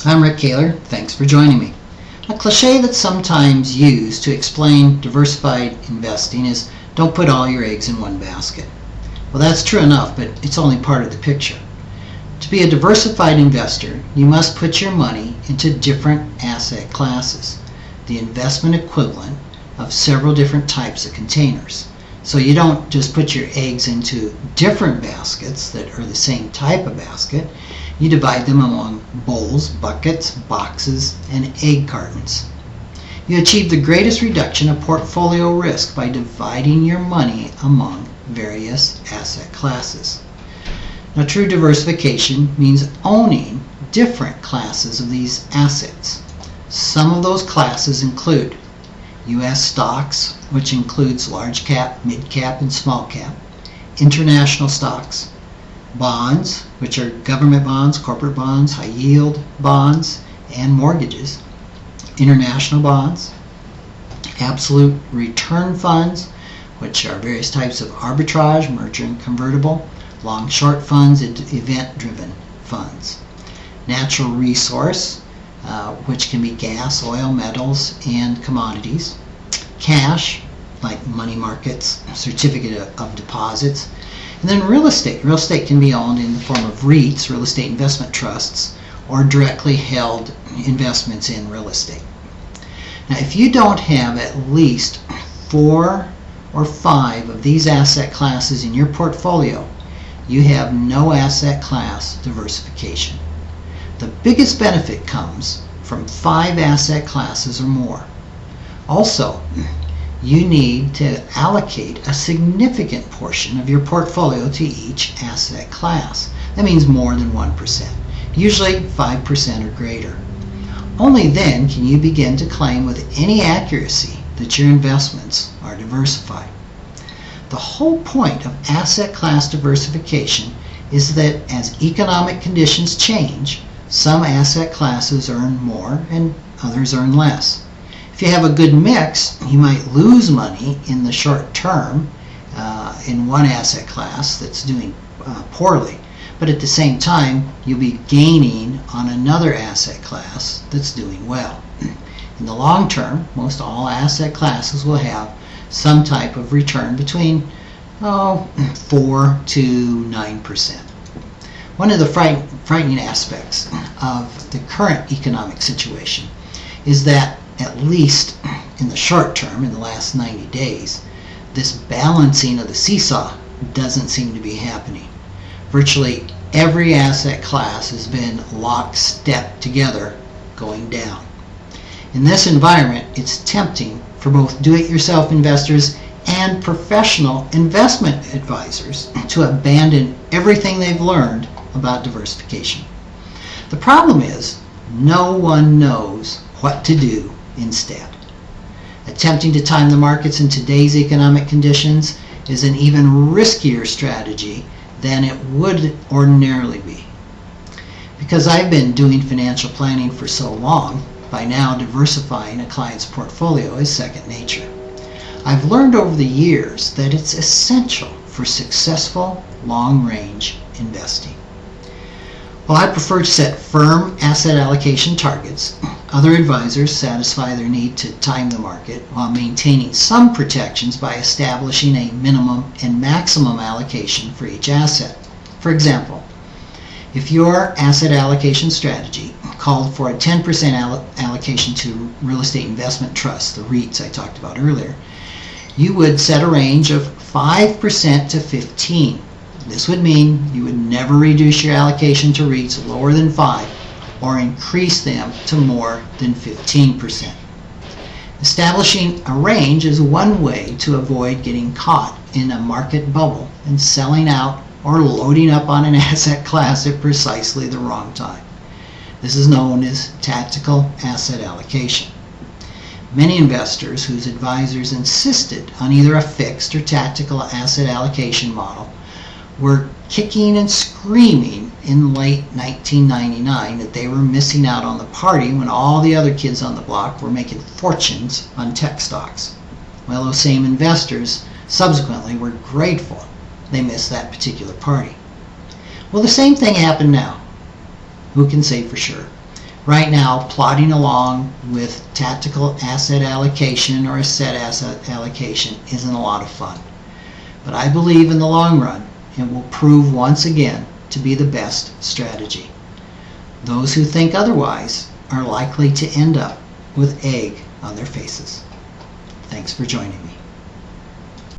I'm Rick Kahler. Thanks for joining me. A cliché that's sometimes used to explain diversified investing is don't put all your eggs in one basket. Well, that's true enough, but it's only part of the picture. To be a diversified investor, you must put your money into different asset classes, the investment equivalent of several different types of containers. So you don't just put your eggs into different baskets that are the same type of basket. You divide them among bowls, buckets, boxes, and egg cartons. You achieve the greatest reduction of portfolio risk by dividing your money among various asset classes. Now, true diversification means owning different classes of these assets. Some of those classes include U.S. stocks, which includes large cap, mid cap, and small cap, international stocks, bonds, which are government bonds, corporate bonds, high yield bonds, and mortgages, international bonds, absolute return funds, which are various types of arbitrage, merger and convertible, long short funds, and event-driven funds, natural resource, which can be gas, oil, metals, and commodities, cash, like money markets, certificate of deposits, and then real estate. Real estate can be owned in the form of REITs, real estate investment trusts, or directly held investments in real estate. Now, if you don't have at least 4 or 5 of these asset classes in your portfolio, you have no asset class diversification. The biggest benefit comes from 5 asset classes or more. Also, you need to allocate a significant portion of your portfolio to each asset class. That means more than 1%, usually 5% or greater. Only then can you begin to claim with any accuracy that your investments are diversified. The whole point of asset class diversification is that as economic conditions change, some asset classes earn more and others earn less. If you have a good mix, you might lose money in the short term in one asset class that's doing poorly, but at the same time you'll be gaining on another asset class that's doing well. In the long term, most all asset classes will have some type of return between 4 to 9%. One of the frightening aspects of the current economic situation is that, at least in the short term, in the last 90 days, this balancing of the seesaw doesn't seem to be happening. Virtually every asset class has been lockstep together going down. In this environment, it's tempting for both do-it-yourself investors and professional investment advisors to abandon everything they've learned about diversification. The problem is no one knows what to do instead. Attempting to time the markets in today's economic conditions is an even riskier strategy than it would ordinarily be. Because I've been doing financial planning for so long, by now diversifying a client's portfolio is second nature. I've learned over the years that it's essential for successful long-range investing. While I prefer to set firm asset allocation targets, other advisors satisfy their need to time the market while maintaining some protections by establishing a minimum and maximum allocation for each asset. For example, if your asset allocation strategy called for a 10% allocation to real estate investment trusts, the REITs I talked about earlier, you would set a range of 5% to 15%. This would mean you would never reduce your allocation to REITs lower than 5% or increase them to more than 15%. Establishing a range is one way to avoid getting caught in a market bubble and selling out or loading up on an asset class at precisely the wrong time. This is known as tactical asset allocation. Many investors whose advisors insisted on either a fixed or tactical asset allocation model were kicking and screaming in late 1999 that they were missing out on the party when all the other kids on the block were making fortunes on tech stocks. Well, those same investors subsequently were grateful they missed that particular party. Well, the same thing happened now. Who can say for sure? Right now, plodding along with tactical asset allocation or a set asset allocation isn't a lot of fun. But I believe in the long run it will prove once again to be the best strategy. Those who think otherwise are likely to end up with egg on their faces. Thanks for joining me.